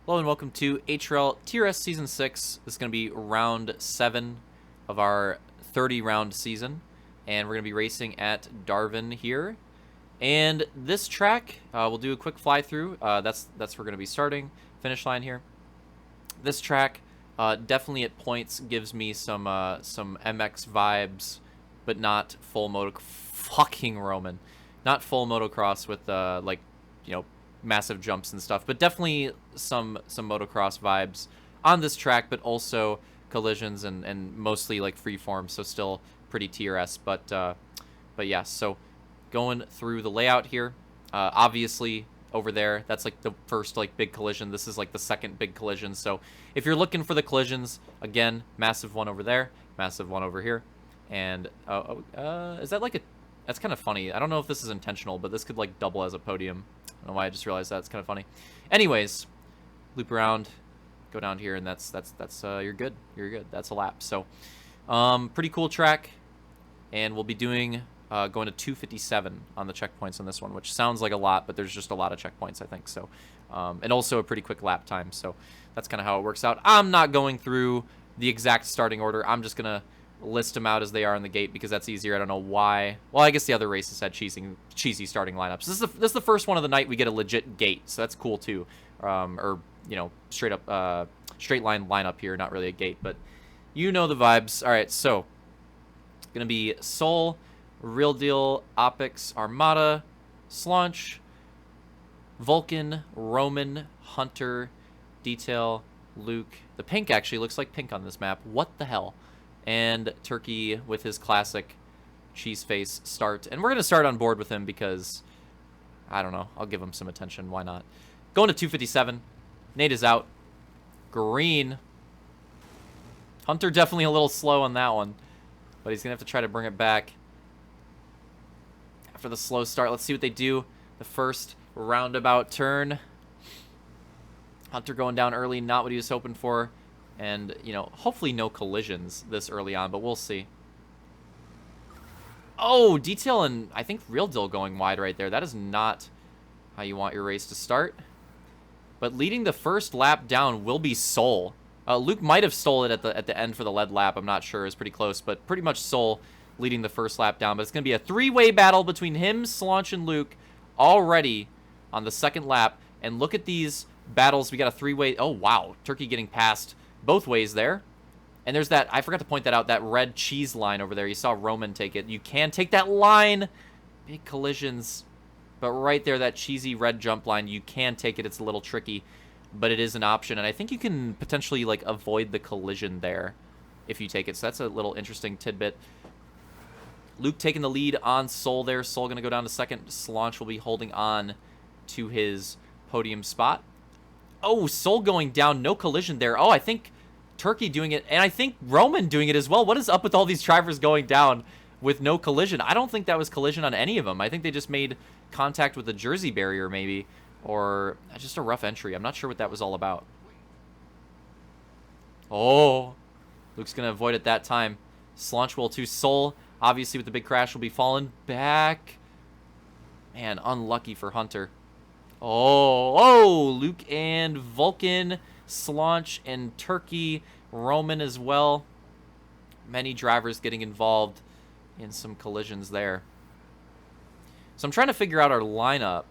Hello and welcome to HRL TRS Season 6. This is going to be round 7 of our 30-round season. And we're going to be racing at Darvyn here. And this track, we'll do a quick fly-through. That's where we're going to be starting. Finish line here. This track definitely at points gives me some MX vibes, but not full moto... Fucking Roman. Not full motocross with, massive jumps and stuff, but definitely some motocross vibes on this track, but also collisions and mostly like freeform, so still pretty TRS. But yeah, so going through the layout here, obviously over there, that's like the first like big collision. This is like the second big collision. So if you're looking for the collisions, again, massive one over there, massive one over here, and is that like a? That's kind of funny. I don't know if this is intentional, but this could like double as a podium. I don't know why I just realized that. It's kind of funny. Anyways, loop around, go down here, and that's you're good. You're good. That's a lap. So, pretty cool track, and we'll be doing going to 257 on the checkpoints on this one, which sounds like a lot, but there's just a lot of checkpoints, I think. So, and also a pretty quick lap time. So that's kind of how it works out. I'm not going through the exact starting order. I'm just gonna list them out as they are in the gate because that's easier. I don't know why. Well, I guess the other races had cheesy starting lineups. This is the first one of the night we get a legit gate, so that's cool too. Or you know, straight line lineup here, not really a gate, but you know the vibes. All right, so gonna be Soul, Real Deal, Opix, Armada, Slaunch, Vulcan, Roman, Hunter, Detail, Luke. The pink actually looks like pink on this map. What the hell? And Turkey with his classic cheese face start. And we're going to start on board with him because, I don't know, I'll give him some attention. Why not? Going to 257. Nate is out. Green. Hunter definitely a little slow on that one, but he's going to have to try to bring it back after the slow start. Let's see what they do. The first roundabout turn. Hunter going down early, not what he was hoping for. And, you know, hopefully no collisions this early on, but we'll see. Oh, Detail and I think Real Deal going wide right there. That is not how you want your race to start. But leading the first lap down will be Soul. Luke might have stole it at the end for the lead lap. I'm not sure. It's pretty close, but pretty much Soul leading the first lap down. But it's going to be a three-way battle between him, Slaunch, and Luke already on the second lap. And look at these battles. We got a three-way. Oh, wow. Turkey getting past both ways there. And there's that, I forgot to point that out, that red cheese line over there. You saw Roman take it. You can take that line. Big collisions. But right there, that cheesy red jump line, you can take it. It's a little tricky, but it is an option. And I think you can potentially like avoid the collision there if you take it. So that's a little interesting tidbit. Luke taking the lead on Soul there. Soul going to go down to second. Slaunch will be holding on to his podium spot. Oh, Soul going down. No collision there. Oh, I think Turkey doing it, and I think Roman doing it as well. What is up with all these drivers going down with no collision? I don't think that was collision on any of them. I think they just made contact with the jersey barrier maybe, or just a rough entry. I'm not sure what that was all about. Oh, Luke's going to avoid it that time. Slaunch will too. Soul, obviously with the big crash, will be falling back. Man, unlucky for Hunter. Oh, Luke and Vulcan, Slaunch and Turkey, Roman as well. Many drivers getting involved in some collisions there. So I'm trying to figure out our lineup.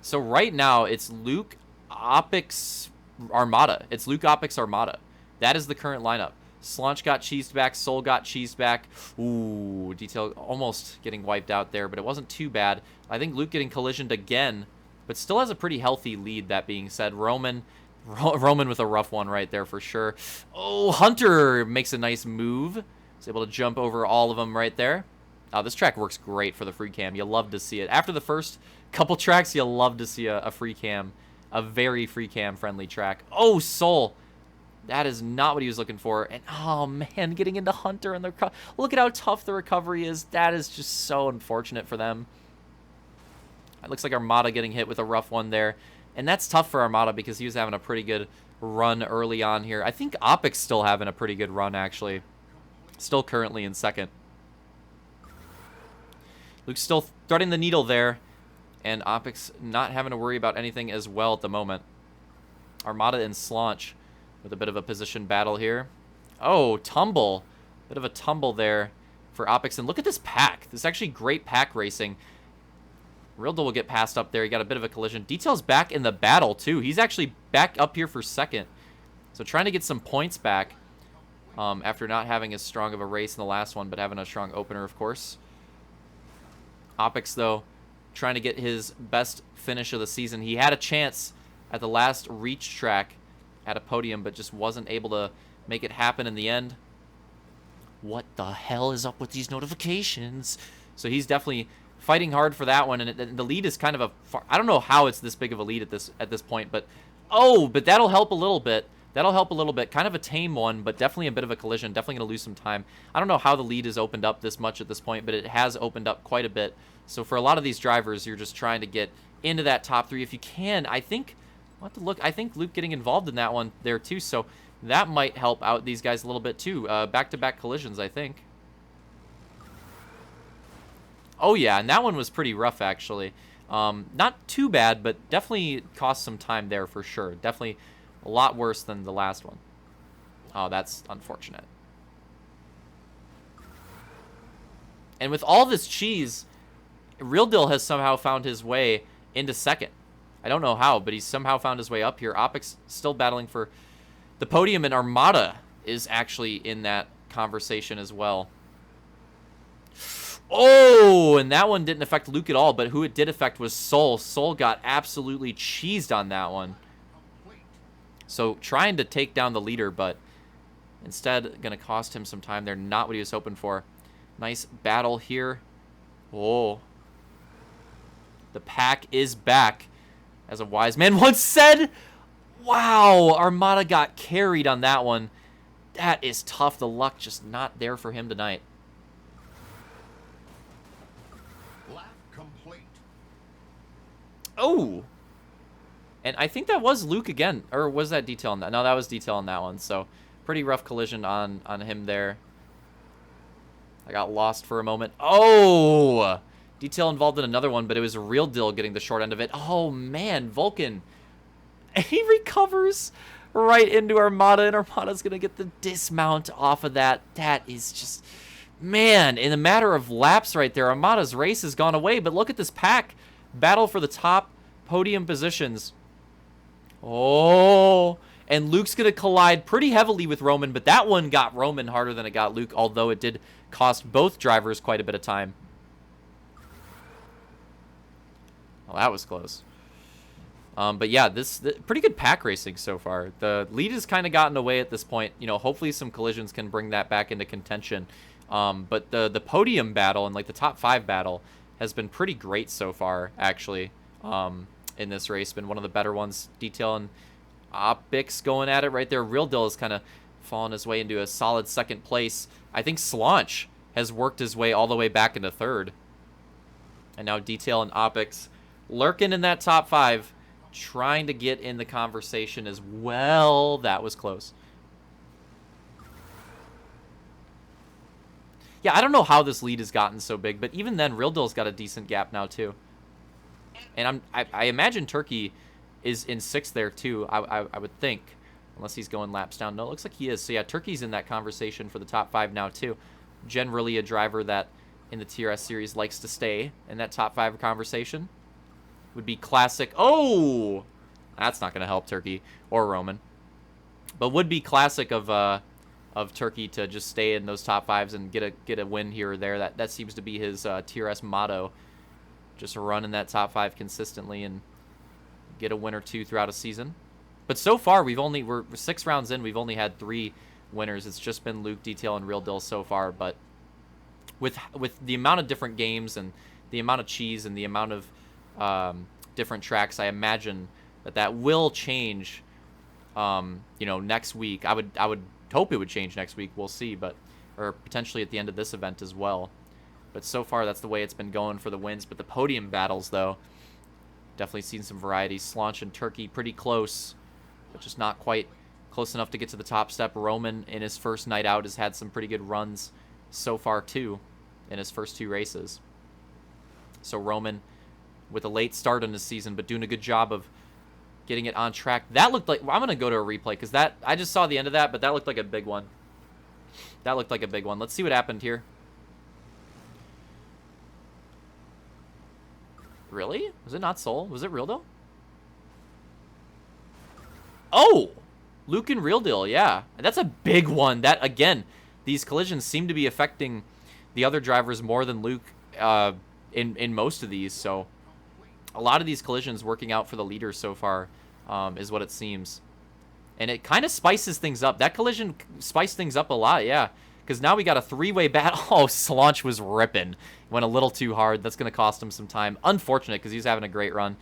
So right now, it's Luke, Opix, Armada. It's Luke, Opix, Armada. That is the current lineup. Slaunch got cheesed back. Soul got cheesed back. Ooh, Detail almost getting wiped out there, but it wasn't too bad. I think Luke getting collisioned again, but still has a pretty healthy lead, that being said. Roman with a rough one right there for sure. Oh, Hunter makes a nice move. He's able to jump over all of them right there. This track works great for the free cam. You love to see it. After the first couple tracks, you love to see a free cam. A very free cam friendly track. Oh, Soul. That is not what he was looking for. And, oh, man, getting into Hunter. And look at how tough the recovery is. That is just so unfortunate for them. It looks like Armada getting hit with a rough one there. And that's tough for Armada because he was having a pretty good run early on here. I think Opix still having a pretty good run, actually. Still currently in second. Luke's still threading the needle there. And Opix not having to worry about anything as well at the moment. Armada and Slaunch with a bit of a position battle here. Oh, tumble. Bit of a tumble there for Opix. And look at this pack. This is actually great pack racing. Real Deal will get passed up there. He got a bit of a collision. Detail's back in the battle, too. He's actually back up here for second. So trying to get some points back after not having as strong of a race in the last one, but having a strong opener, of course. Opix, though, trying to get his best finish of the season. He had a chance at the last reach track at a podium, but just wasn't able to make it happen in the end. What the hell is up with these notifications? So he's definitely fighting hard for that one, and the lead is kind of I don't know how it's this big of a lead at this point, but but that'll help a little bit. That'll help a little bit. Kind of a tame one, but definitely a bit of a collision. Definitely going to lose some time. I don't know how the lead has opened up this much at this point, but it has opened up quite a bit. So for a lot of these drivers, you're just trying to get into that top 3 if you can. I think I'll have to look. I think Luke getting involved in that one there too, so that might help out these guys a little bit too. Back-to-back collisions, I think. Oh yeah, and that one was pretty rough actually. Not too bad, but definitely cost some time there for sure. Definitely a lot worse than the last one. Oh, that's unfortunate. And with all this cheese, Real Deal has somehow found his way into second. I don't know how, but he's somehow found his way up here. Opix still battling for the podium, and Armada is actually in that conversation as well. Oh, and that one didn't affect Luke at all, but who it did affect was Soul. Soul got absolutely cheesed on that one. So trying to take down the leader, but instead going to cost him some time there. Not what he was hoping for. Nice battle here. Oh. The pack is back. As a wise man once said, wow, Armada got carried on that one. That is tough. The luck just not there for him tonight. Oh. And I think that was Luke again. Or was that Detail on that? No, that was Detail on that one. So, pretty rough collision on him there. I got lost for a moment. Oh! Detail involved in another one, but it was Real Deal getting the short end of it. Oh, man. Vulcan. He recovers right into Armada, and Armada's going to get the dismount off of that. That is just... Man, in a matter of laps right there, Armada's race has gone away. But look at this pack. Battle for the top podium positions. Oh, and Luke's going to collide pretty heavily with Roman, but that one got Roman harder than it got Luke, although it did cost both drivers quite a bit of time. Well, that was close. But yeah, pretty good pack racing so far. The lead has kind of gotten away at this point. You know, hopefully some collisions can bring that back into contention. But the podium battle and like the top 5 battle has been pretty great so far, actually. In this race, been one of the better ones. Detail and Opix going at it right there. Real Deal has kind of fallen his way into a solid second place. I think Slaunch has worked his way all the way back into third. And now Detail and Opix lurking in that top 5, trying to get in the conversation as well. That was close. Yeah, I don't know how this lead has gotten so big, but even then, Real Deal's got a decent gap now, too. And I imagine Turkey is in 6th there, too, I would think. Unless he's going laps down. No, it looks like he is. So, yeah, Turkey's in that conversation for the top 5 now, too. Generally a driver that, in the TRS series, likes to stay in that top 5 conversation. Would be classic. Oh! That's not going to help Turkey or Roman. But would be classic of Turkey to just stay in those top 5s and get a win here or there. That seems to be his TRS motto. Just run in that top 5 consistently and get a win or 2 throughout a season. But so far, we're 6 rounds in. We've only had 3 winners. It's just been Luke, Detail, and Real Deal so far. But with the amount of different games and the amount of cheese and the amount of different tracks, I imagine that will change. Next week. I would hope it would change next week. We'll see, or potentially at the end of this event as well. But so far, that's the way it's been going for the wins. But the podium battles, though, definitely seen some variety. Slaunch and Turkey pretty close, but just not quite close enough to get to the top step. Roman, in his first night out, has had some pretty good runs so far, too, in his first 2 races. So Roman, with a late start in his season, but doing a good job of getting it on track. That looked like... I'm going to go to a replay because that... I just saw the end of that, but that looked like a big one. That looked like a big one. Let's see what happened here. Really? Was it not Soul? Was it Real Deal? Oh! Luke and Real Deal, yeah. That's a big one. That, again, these collisions seem to be affecting the other drivers more than Luke in most of these. So a lot of these collisions working out for the leaders so far is what it seems. And it kind of spices things up. That collision spiced things up a lot, yeah. Because now we got a three-way battle. Oh, Slaunch was ripping. Went a little too hard. That's going to cost him some time. Unfortunate, because he's having a great run.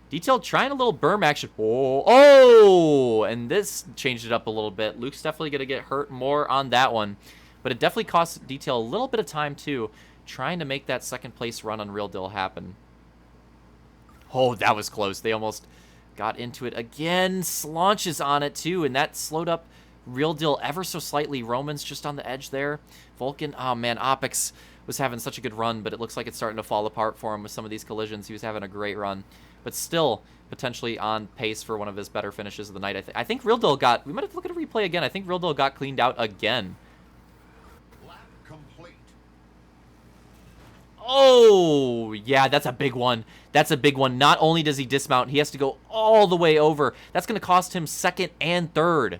Detail trying a little berm action. Oh! And this changed it up a little bit. Luke's definitely going to get hurt more on that one. But it definitely costs Detail a little bit of time, too, trying to make that second-place run on Real Deal happen. Oh, that was close. They almost got into it again. Slaunch is on it, too, and that slowed up Real Deal ever so slightly. Roman's just on the edge there. Vulcan, oh, man, Opix was having such a good run, but it looks like it's starting to fall apart for him with some of these collisions. He was having a great run, but still potentially on pace for one of his better finishes of the night. I think Real Deal got... We might have to look at a replay again. I think Real Deal got cleaned out again. Oh, yeah, that's a big one. That's a big one. Not only does he dismount, he has to go all the way over. That's going to cost him second and third.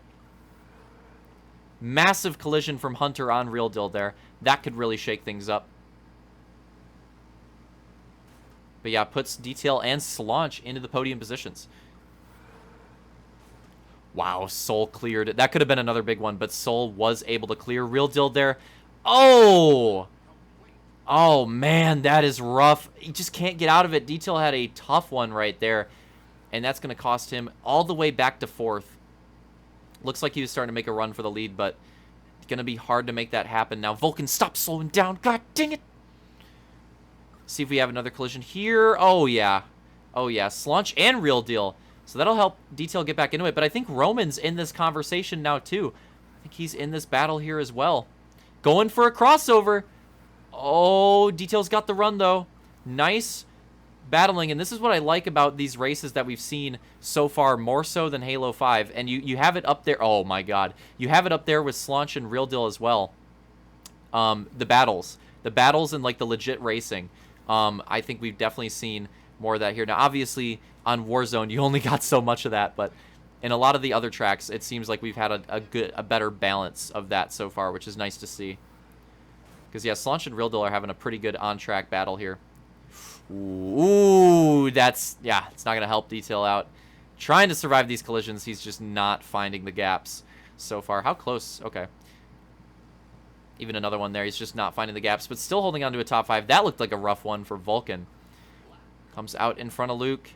Massive collision from Hunter on Real Deal there. That could really shake things up. But yeah, puts Detail and Slaunch into the podium positions. Wow, Soul cleared. That could have been another big one, but Soul was able to clear. Real Deal there. Oh! Oh, man, that is rough. He just can't get out of it. Detail had a tough one right there, and that's going to cost him all the way back to fourth. Looks like he was starting to make a run for the lead, but it's going to be hard to make that happen. Now, Vulcan, stop slowing down. God dang it. See if we have another collision here. Oh, yeah. Oh, yeah. Slaunch and Real Deal. So that'll help Detail get back into it, but I think Roman's in this conversation now, too. I think he's in this battle here as well. Going for a crossover. Oh, Detail's got the run, though. Nice battling, and this is what I like about these races that we've seen so far, more so than Halo 5. And you have it up there. Oh, my God. You have it up there with Slaunch and Real Deal as well. The battles. The battles and, like, the legit racing. I think we've definitely seen more of that here. Now, obviously, on Warzone, you only got so much of that, but in a lot of the other tracks, it seems like we've had a better balance of that so far, which is nice to see. Because, yeah, Slaunch and Real Deal are having a pretty good on-track battle here. Ooh, that's... Yeah, it's not going to help Detail out. Trying to survive these collisions, he's just not finding the gaps so far. How close? Okay. Even another one there. He's just not finding the gaps, but still holding on to a top 5. That looked like a rough one for Vulcan. Comes out in front of Luke,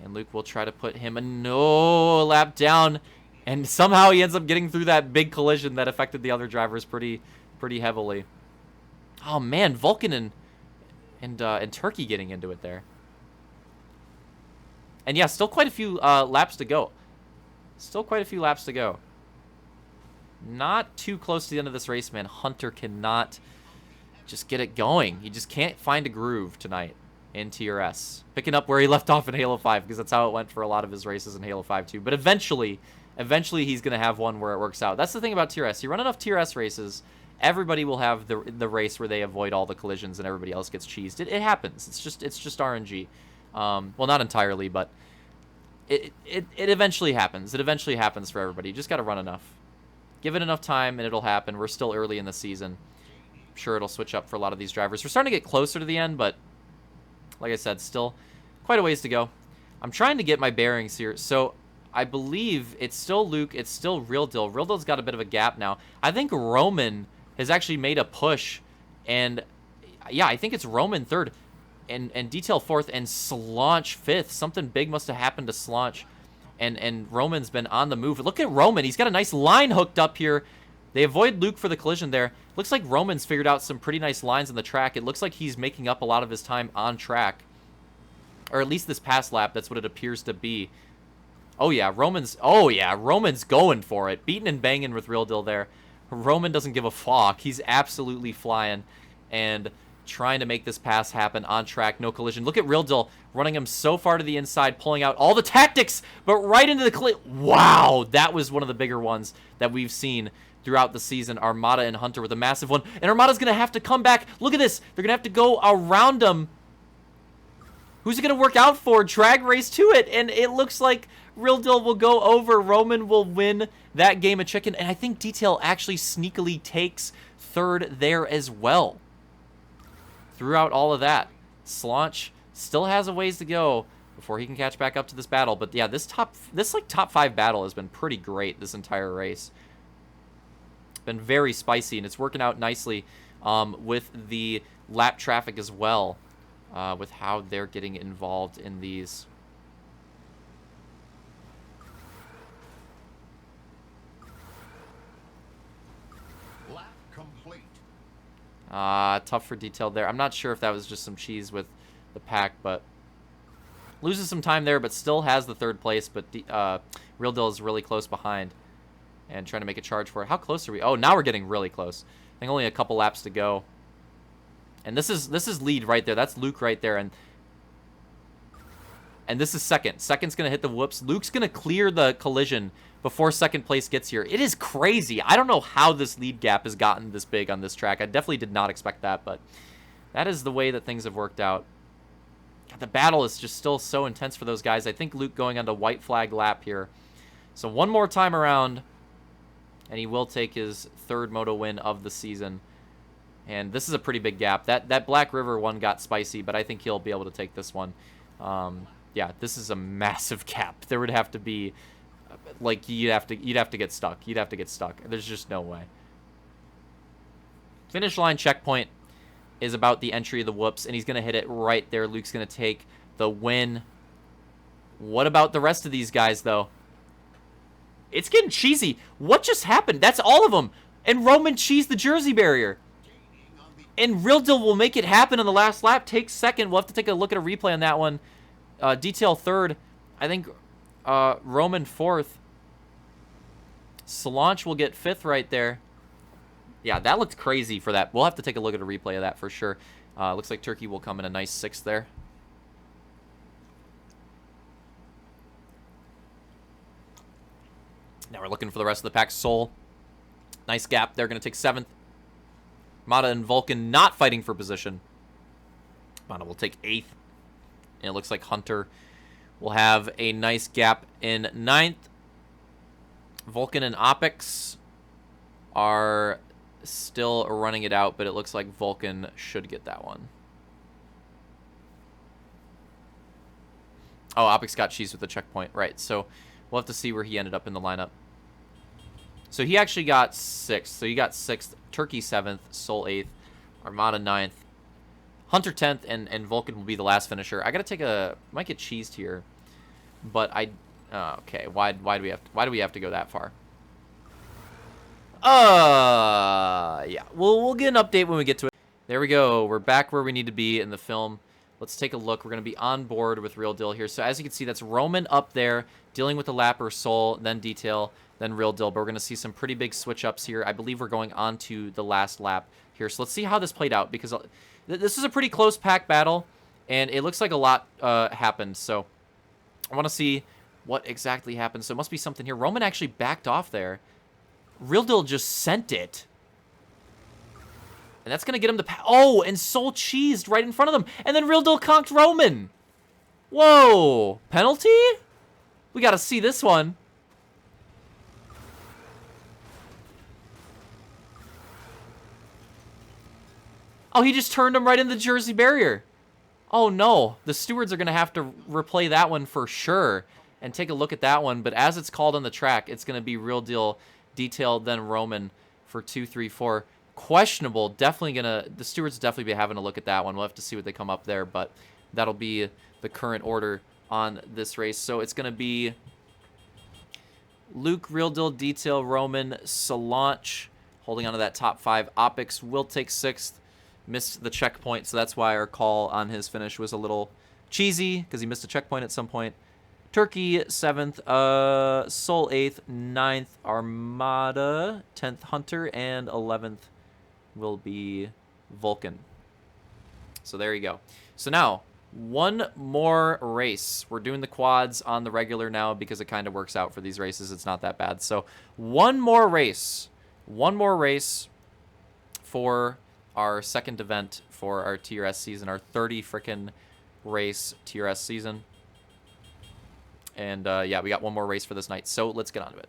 and Luke will try to put him a lap down, and somehow he ends up getting through that big collision that affected the other drivers pretty heavily. Oh, man, Vulcan and Turkey getting into it there. And, yeah, still quite a few laps to go. Still quite a few laps to go. Not too close to the end of this race, man. Hunter cannot just get it going. He just can't find a groove tonight in TRS. Picking up where he left off in Halo 5, because that's how it went for a lot of his races in Halo 5, too. But eventually he's going to have one where it works out. That's the thing about TRS. You run enough TRS races, everybody will have the race where they avoid all the collisions and everybody else gets cheesed. It happens. It's just RNG. Well, not entirely, but it eventually happens. It eventually happens for everybody. You just got to run enough. Give it enough time, and it'll happen. We're still early in the season. I'm sure it'll switch up for a lot of these drivers. We're starting to get closer to the end, but like I said, still quite a ways to go. I'm trying to get my bearings here. So I believe it's still Luke. It's still Real Deal. Real Deal's got a bit of a gap now. I think Roman has actually made a push, and yeah, I think it's Roman third, and Detail fourth, and Slaunch fifth. Something big must have happened to Slaunch, and Roman's been on the move. Look at Roman. He's got a nice line hooked up here. They avoid Luke for the collision there. Looks like Roman's figured out some pretty nice lines on the track. It looks like he's making up a lot of his time on track, or at least this past lap. That's what it appears to be. Oh yeah, Roman's going for it. Beating and banging with Real Deal there. Roman doesn't give a fuck. He's absolutely flying. And trying to make this pass happen on track. No collision. Look at Real Deal running him so far to the inside, pulling out all the tactics, but right into the wow, that was one of the bigger ones that we've seen throughout the season. Armada and Hunter with a massive one, and Armada's going to have to come back. Look at this. They're going to have to go around him. Who's it going to work out for? Drag race to it, and it looks like Real Deal will go over. Roman will win that game of chicken, and I think Detail actually sneakily takes third there as well. Throughout all of that, Slaunch still has a ways to go before he can catch back up to this battle. But yeah, this top 5 battle has been pretty great this entire race. It's been very spicy, and it's working out nicely with the lap traffic as well, with how they're getting involved in these. Tough for Detail there. I'm not sure if that was just some cheese with the pack, but loses some time there, but still has the third place. But Real Deal is really close behind and trying to make a charge for it. How close are we? Oh, now we're getting really close. I think only a couple laps to go. And this is lead right there. That's Luke right there, and this is second. Second's gonna hit the whoops. Luke's gonna clear the collision before second place gets here. It is crazy. I don't know how this lead gap has gotten this big on this track. I definitely did not expect that, but that is the way that things have worked out. God, the battle is just still so intense for those guys. I think Luke going on to white flag lap here. So one more time around, and he will take his third moto win of the season. And this is a pretty big gap. That Black River one got spicy, but I think he'll be able to take this one. Yeah, this is a massive gap. There would have to be, like, you'd have to get stuck. You'd have to get stuck. There's just no way. Finish line checkpoint is about the entry of the whoops, and he's going to hit it right there. Luke's going to take the win. What about the rest of these guys, though? It's getting cheesy. What just happened? That's all of them. And Roman cheesed the Jersey barrier. And Real Deal will make it happen on the last lap. Takes second. We'll have to take a look at a replay on that one. Detail third. I think Roman fourth. Slaunch will get fifth right there. Yeah, that looked crazy for that. We'll have to take a look at a replay of that for sure. Looks like Turkey will come in a nice sixth there. Now we're looking for the rest of the pack. Soul. Nice gap. They're going to take seventh. Mata and Vulcan not fighting for position. Mata will take eighth. And it looks like Hunter will have a nice gap in ninth. Vulcan and Opix are still running it out, but it looks like Vulcan should get that one. Oh, Opix got cheese with the checkpoint. Right, so we'll have to see where he ended up in the lineup. So he actually got sixth. So he got sixth, Turkey seventh, Soul eighth, Armada ninth, Hunter 10th, and Vulcan will be the last finisher. I gotta take a, might get cheesed here, but okay. Why do we have to go that far? Yeah. We'll get an update when we get to it. There we go. We're back where we need to be in the film. Let's take a look. We're gonna be on board with Real Deal here. So as you can see, that's Roman up there dealing with the lapper, Soul, then Detail, then Real Deal. But we're gonna see some pretty big switch ups here. I believe we're going on to the last lap here. So let's see how this played out, because this is a pretty close pack battle, and it looks like a lot happened. So I want to see what exactly happened. So it must be something here. Roman actually backed off there. Real Deal just sent it. And that's going to get him to... Oh, and Soul cheesed right in front of them. And then Real Deal conked Roman. Whoa. Penalty? We got to see this one. Oh, he just turned him right in the Jersey barrier. Oh, no. The stewards are going to have to replay that one for sure and take a look at that one. But as it's called on the track, it's going to be Real Deal, Detail, then Roman for 2, 3, 4. Questionable. Definitely going to... The stewards definitely be having a look at that one. We'll have to see what they come up there, but that'll be the current order on this race. So it's going to be Luke, Real Deal, Detail, Roman, Solange holding on to that top 5. Opix will take 6th. Missed the checkpoint, so that's why our call on his finish was a little cheesy, because he missed a checkpoint at some point. Turkey 7th, Soul 8th, 9th Armada, 10th Hunter, and 11th will be Vulcan. So there you go. So now, one more race. We're doing the quads on the regular now because it kind of works out for these races. It's not that bad. So one more race. One more race for our second event for our TRS season, our 30 frickin' race TRS season. And yeah, we got one more race for this night. So let's get on to it.